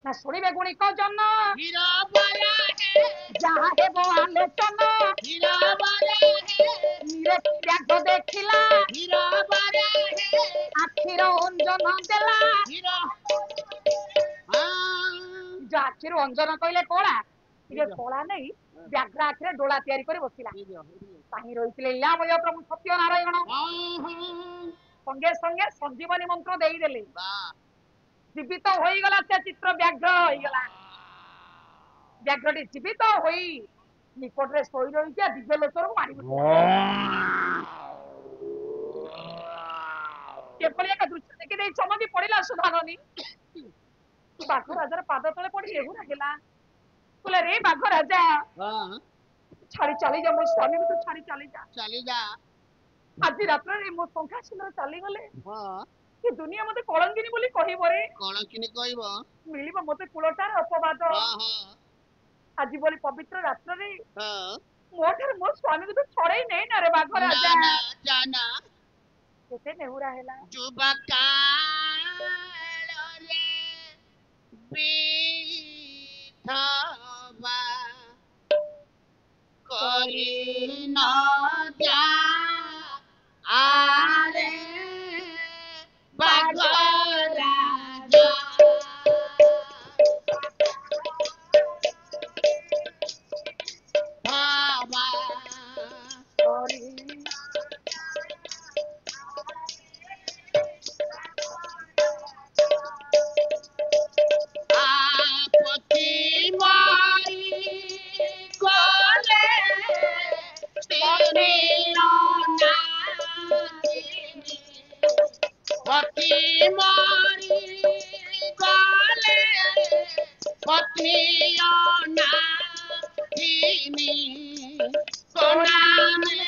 ନା ଶୁଣିବେ ଗୁଣିକ ଜନ ହୀରା ବରା ହେ ଯାହା ହେବ ଆଲୋଚନା ହୀରା ବରା ହେ ରେ ବ୍ୟାଘ୍ର ଦେଖିଲା ହୀରା ବରା ହେ ଆଖିର ଅଞ୍ଜନ ଦେଲା ହୀରା ଯୋଉ ଆଖିରୁ ଅଞ୍ଜନ କହିଲେ କଳା ଟିକେ କଳା ନେଇ ବ୍ୟାଘ୍ର ଆଖିରେ ଡୋଳା ତିଆରି କରି ବସିଲା କାହିଁ ରହିଥିଲେ ଇଲାମୟ ପ୍ରଭୁ ସତ୍ୟ ନାରାୟଣ ସଙ୍ଗେ ସଙ୍ଗେ ସଞ୍ଜୀବନୀ ମନ୍ତ୍ର ଦେଇଦେଲେ ଜୀବିତ ହୋଇଗଲା ସେ ଚିତ୍ର ବ୍ୟାଘ୍ର ହେଇଗଲା ବ୍ୟାଘ୍ରଟି ଜୀବିତ ହୋଇ ନିକଟରେ ଶୋଇ ରହିଛି ଦିବ୍ୟ ଲୋଚନକୁ ମାରି ଏଭଳି ଏକ ଦୃଶ୍ୟ ଦେଖିଦେଇ ଚମକି ପଡିଲା ସୁଧାନନୀ ବାଘ ରାଜାର ପାଦ ତଳେ ପଡି ଏହୁରା ହେଲା କହିଲେ ରେ ବାଘ ରାଜା ଛାଡି ଚାଲିଯା ମୋ ସ୍ୱାମୀକୁ ତୁ ଛାଡି ଚାଲିଯା ଆଜି ରାତ୍ରରେ ମୋ ଶଙ୍ଖା ସୁନ୍ଦର ଚାଲିଗଲେ ଏ ଦୁନିଆ ମତେ କଳଙ୍କିନୀ ବୋଲି କହିବ ରେ କଳଙ୍କିନୀ କହିବ ମିଳିବ ମତେ କୂଳଟାର ଅପବାଦ ଆଜି ବୋଲି ପବିତ୍ର ରାତ୍ରରେ ମୋ ଠାରୁ ମୋ ସ୍ୱାମୀକୁ ତୁ ଛଡେଇ ନେଇ ନା ରେ ବାଘ ରାଜା ଜାନା କେତେ ନେହୁରା ହେଲା ଯୁବା କାଳରେ ବିଧବା କରି ନ ଯା ଆରେ ବାଘ ରାଜା ଭାବା আপত্তি মারি গলে তিনি পতি মারি গলে পত্নী অনাথিনী সোনামে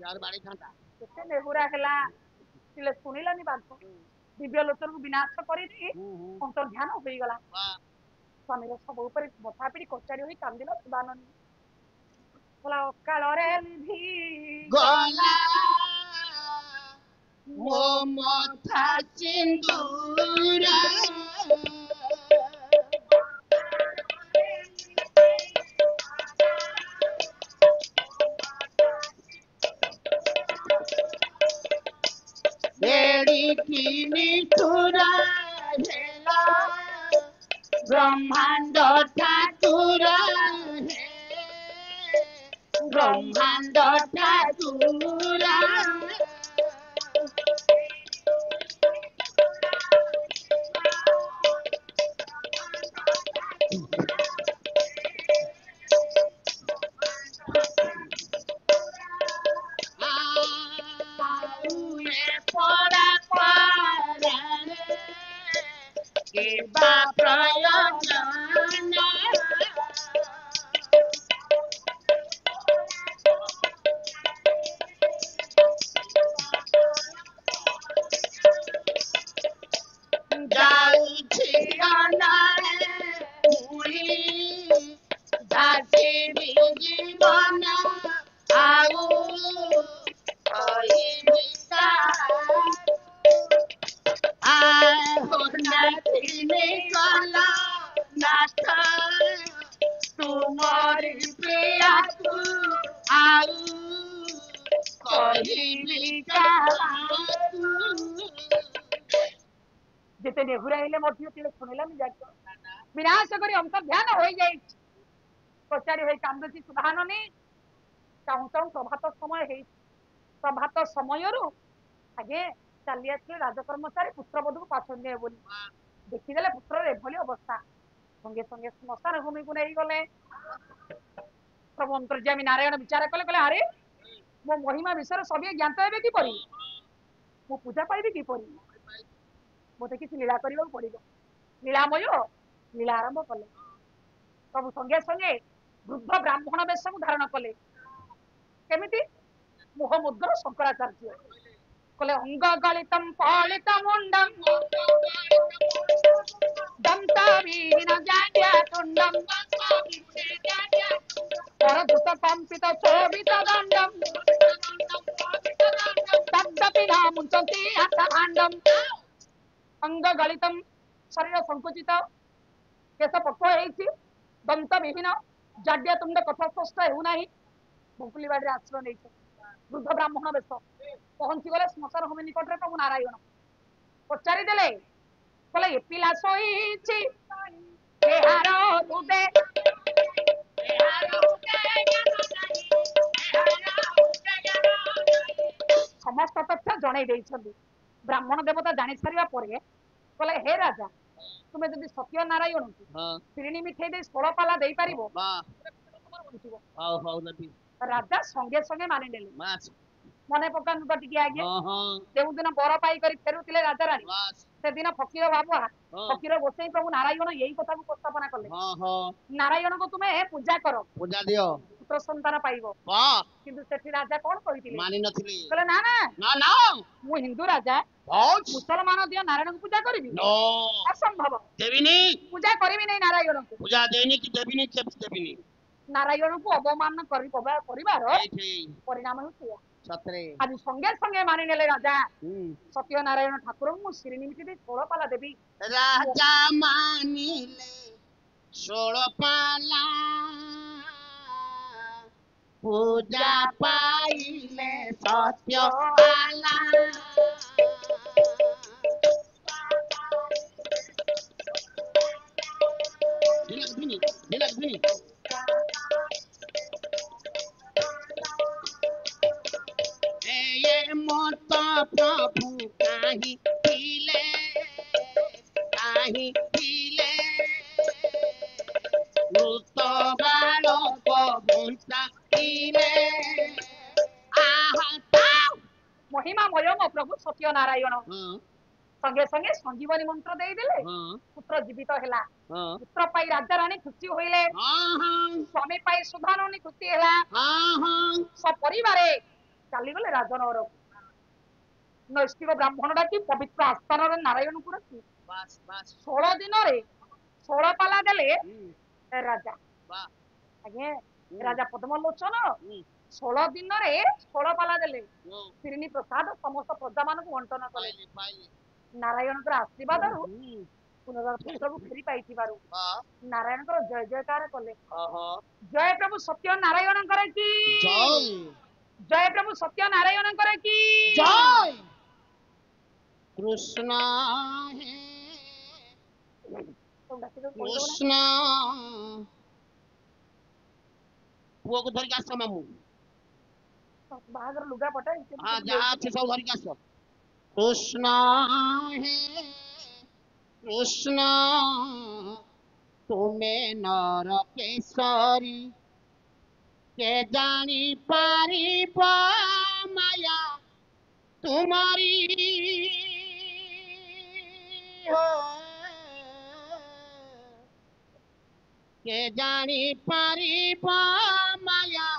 আরে ବାড়ি ଥାନ୍ତା କେତେ ନେହୁରା ହେଲା ହେଲେ ଶୁଣିଲାନି ବାଘ ଦିବ୍ୟ ଲୋଚନକୁ ବିନାଶ କରିଦେଇ ଅନ୍ତର୍ଧ୍ୟାନ ହୋଇଗଲା ସ୍ୱାମୀର ଶବ ଉପରେ ବଥା ପିଡ଼ି କଚାଡ଼ି ହୋଇ କାନ୍ଦିଲା ସୁଧାନନୀ କହିଲା ଅକାଳରେ ଗଲା ମୋ ମଥା ସିନ୍ଦୁର ନିଠୁରା ହେଲା ବ୍ରହ୍ମାଣ୍ଡ ଠାକୁର ବ୍ରହ୍ମାଣ୍ଡ ଠାକୁର ଯେତେ ନେହୁରା ହେଲେ ମଧ୍ୟ ତିଳେ ଶୁଣିଲାନି ଯାକ ବିନାଶ କରି ଅନ୍ତର୍ଧ୍ୟାନ ହୋଇଯାଇଛି କଚାଡ଼ି ହୋଇ କାନ୍ଦୁଛି ସୁଧାନନୀ ଚାହୁଁ ଚାହୁଁ ପ୍ରଭାତ ସମୟ ହେଇଛି ପ୍ରଭାତ ସମୟରୁ ଆଗେ ଚାଲି ଆସିଲେ ରାଜକର୍ମଚାରୀ ପୁତ୍ରବଧୂକୁ ପାଚନ ଦେବେ ବୋଲି ଦେଖିଦେଲେ ପୁତ୍ରର ଏଭଳି ଅବସ୍ଥା ସଙ୍ଗେ ସଙ୍ଗେ ଶ୍ମଶାନ ଭୂମିକୁ ନେଇଗଲେ ପ୍ରଭୁ ଅନ୍ତର୍ଯାମୀ ନାରାୟଣ ବିଚାର କଲେ କହିଲେ ଆରେ ମୋ ମହିମା ବିଷୟରେ ସଭିଏ ଜ୍ଞାତ ହେବେ କିପରି ମୁଁ ପୂଜା ପାଇବି କିପରି ମତେ କିଛି ଲୀଳା କରିବାକୁ ପଡିବ ଲୀଳାମୟ লীলা ଆରମ୍ଭ କଲେ। ସବୁ ସଙ୍ଗେ ସଙ୍ଗେ ବୃଦ୍ଧ ବ୍ରାହ୍ମଣ ବେଶକୁ ଧାରଣ କଲେ। କେମିତି? ମୁହ ମୁଦ୍ର ଶଙ୍କରାଚାର୍ଯ୍ୟ କହିଲେ ଅଙ୍ଗ ଗଳିତಂ ପଳିତ ମୁଣ୍ଡಂ ଦନ୍ତବିହୀନ ଜାଡ୍ୟା ତୁଣ୍ଡಂ ପରଦୂତ କମ୍ପିତ ଶୋଭିତ ଦଣ୍ଡಂ ତଦ୍ଦପି ନ ମୁଞ୍ଚନ୍ତି ହାତ ଭାଣ୍ଡಂ। ଅଙ୍ଗ ଗଳିତಂ ଶରୀର ସଂକୁଚିତ, କେଶ ପକ୍ଷ ହେଇଛି, ଦନ୍ତ ବିହୀନ, ଜାଡ୍ୟ ତୁଣ୍ଡ କଥା ସ୍ପଷ୍ଟ ହେଉନାହିଁ। ବଙ୍କୁଲି ବାଡିରେ ଆଶ୍ରୟ ନେଇଛନ୍ତି। ବୃଦ୍ଧ ବ୍ରାହ୍ମଣ ବେଶ ପହଞ୍ଚିଗଲେ ଶ୍ମଶାନ ଭୂମି ନିକଟରେ ପ୍ରଭୁ ନାରାୟଣ। ପଚାରିଦେଲେ, କହିଲେ ଏ ପିଲା ଶୋଇଛି ଏହାର ହୃଦେ ସମସ୍ତ ତଥ୍ୟ ଜଣେଇ ଦେଇଛନ୍ତି। ବ୍ରାହ୍ମଣ ଦେବତା ଜାଣି ସାରିବା ପରେ କହିଲେ ହେ ରାଜା, ତୁମେ ଯଦି ସତ୍ୟ ନାରାୟଣଙ୍କୁ ଶିରିଣୀ ମିଠେଇ ଦେଇ ଷୋଳପାଲା ଦେଇପାରିବ। ରାଜା ସଙ୍ଗେ ସଙ୍ଗେ ମାନିନେଲେ। ମନେ ପକାନ୍ତୁ ତ ଟିକେ ଆଜ୍ଞା, ଯେଉଁଦିନ ବର ପାଇକରି ଫେରୁଥିଲେ ରାଜା ରାଣୀ, ସେଦିନ ଫକୀର ବାବୁଆ ଫକୀର ଗୋସେଇ ପ୍ରଭୁ ନାରାୟଣ ଏଇ କଥାକୁ ଉପସ୍ଥାପନା କଲେ। ନାରାୟଣଙ୍କୁ ତୁମେ ପୂଜା କର, ପୂଜା ଦିଅ, ପୁତ୍ର ସନ୍ତାନ ପାଇବ। କିନ୍ତୁ ସେଠି ରାଜା କଣ କହିଥିଲେ? ମାନି ନଥିଲି। କହିଲେ ନା ନା ନା ନା, ମୁଁ ହିନ୍ଦୁ ରାଜା, ମୁସଲମାନ ଦିଅ ନାରାୟଣଙ୍କୁ ପୂଜା କରିବି? ଅସମ୍ଭବ, ଦେବିନି, ପୂଜା କରିବି ନାହିଁ ନାରାୟଣଙ୍କୁ। ପୂଜା ଦେଇନି କି ଦେବିନି, ଦେବିନି। ନାରାୟଣଙ୍କୁ ଅବମାନ କରିବାର ପରିଣାମ ହେଉଛି ସତରେ। ଆଜି ସଙ୍ଗେ ସଙ୍ଗେ ମାନିନେଲେ ରାଜା। ସତ୍ୟ ନାରାୟଣ ଠାକୁରଙ୍କୁ ଶିରିଣୀ ମିଠି ଦେଇ ଷୋଳପାଲା ଦେବି। ରାଜା ମାନିଲେ ଷୋଳପାଲା, ପୂଜା ପାଇଲେ ସତ୍ୟପାଲା। ମତ ପ୍ରଭୁ କାହିଁ ଥିଲେ, କାହିଁ ଥିଲେ ମୃତ ବାଳକ ବଞ୍ଚାଇଲେ। ମହିମାମୟ ମୋ ପ୍ରଭୁ ସତ୍ୟ ନାରାୟଣ ସଙ୍ଗେ ସଙ୍ଗେ ସଞ୍ଜୀବନୀ ମନ୍ତ୍ର ଦେଇଦେଲେ। ପୁତ୍ର ଜୀବିତ ହେଲା। ପୁତ୍ର ପାଇ ରାଜା ରାଣୀ ଖୁସି ହୋଇଲେ। ସ୍ୱାମୀ ପାଇ ସୁଧାନୁନି ଖୁସି ହେଲା। ସପରିବାରେ ଚାଲିଗଲେ ରାଜନଗରକୁ। ନୈଷ୍ଠିକ ବ୍ରାହ୍ମଣ ଡାକି ପବିତ୍ର ଆସ୍ଥାନରେ ନାରାୟଣଙ୍କୁ ରଖି 16 ଦିନରେ 16 ପାଲା ଦେଲେ ରାଜା। ଆଜ୍ଞା, ରାଜା ପଦ୍ମଲୋଚନ 16 ଦିନରେ 16 ପାଲା ଦେଲେ। ଶିରିଣୀ ପ୍ରସାଦ ସମସ୍ତ ପ୍ରଜା ମାନଙ୍କୁ ବଣ୍ଟନ କଲେ। ନାରାୟଣଙ୍କର ଆଶୀର୍ବାଦରୁ ପୁନର୍ବାର ସବୁ ଫେରି ପାଇଥିବାରୁ ନାରାୟଣଙ୍କର ଜୟ ଜୟକାର କଲେ। ଜୟ ପ୍ରଭୁ ସତ୍ୟ ନାରାୟଣଙ୍କର କି ଜୟ, ପ୍ରଭୁ ସତ୍ୟ ନାରାୟଣଙ୍କର କି ଜୟ। କୃଷ୍ଣ ହେ କୃଷ୍ଣ, ପୁଅକୁ ଧରିକି ଆସ ମାମୁଁ। ବାହାଘର ଲୁଗା ପଟା ଯାହା ଅଛି ସବୁ ଧରିକି ଆସ। କୃଷ୍ଣ ହେ କୃଷ୍ଣ, ତୁମେ ନର କେଶରୀ, କେ ଜାଣି ପାରିବ ମାୟା ତୁମରି। କେ ଜାଣି ପାରିବ ମାୟା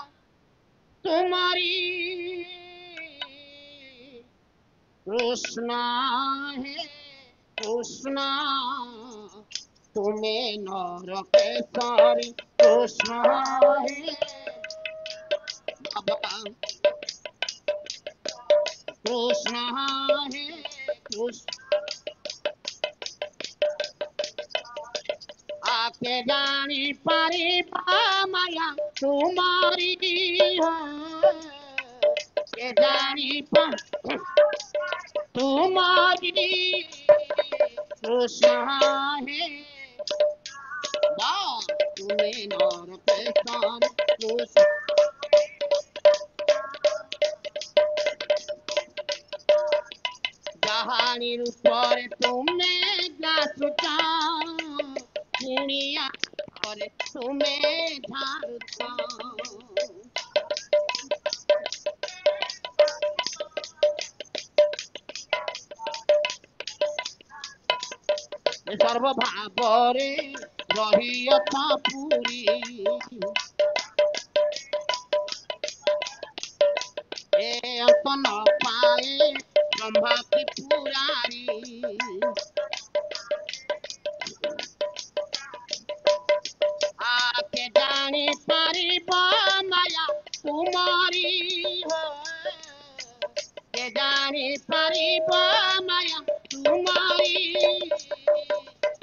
ତୁମରି। কৃষ্ণ হে কৃষ্ণ, তুমি নরকেশ্বরী। কৃষ্ণ হে বাবা, কৃষ্ণ হে কৃষ্ণ, আকে জানি পারিবা মায়া তোমারি। কে জানি तुम्हारी। कृष्ण है तुम्हें नर पेशान। जहानी रूपर तुम्हें ग्रासुचा, दुनिया पर तुम्हें झारुचा। ସର୍ବଭାବରେ ରହିଅଛ ପୁରୀ ଏ ଅନ୍ତ ନ ପାଏ ବ୍ରହ୍ମା ତ୍ରିପୁରାରୀ কে জানি পারিব মায়া তুমারি হো কে জানি পারিব মায়া তুমারি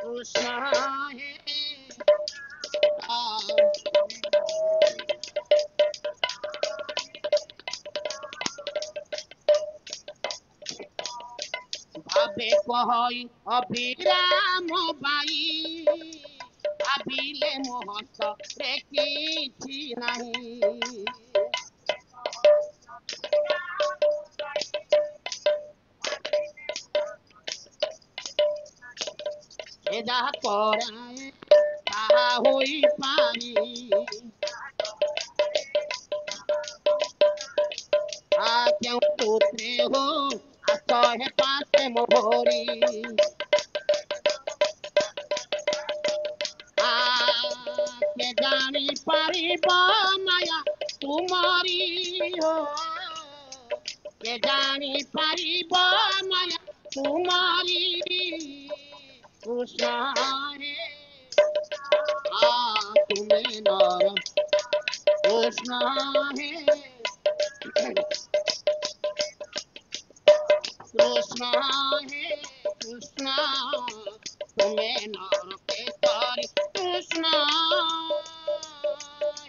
কৃষ্ণ হে ভাবে কহই অভিরাম বাই ভাবিলে মহতরে কিছু নাহি এ যাহা করায় তাহা হই পারি কেউ পুত্রে হো আশহে পাশে মোহরি কে জানি পারিব মায়া তুমারি হো কে জানি পারিব মায়া তুমারি কৃষ্ণ হে তুমি নর কৃষ্ণ হে কৃষ্ণ হে কৃষ্ণ তুমি নর কেশরী কৃষ্ণ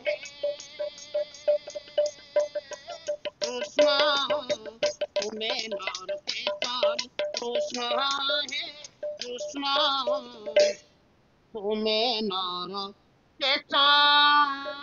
হে কৃষ্ণ তুমি নর কেশরী কৃষ্ণ হে কৃষ্ণ তুমি নর কেশরী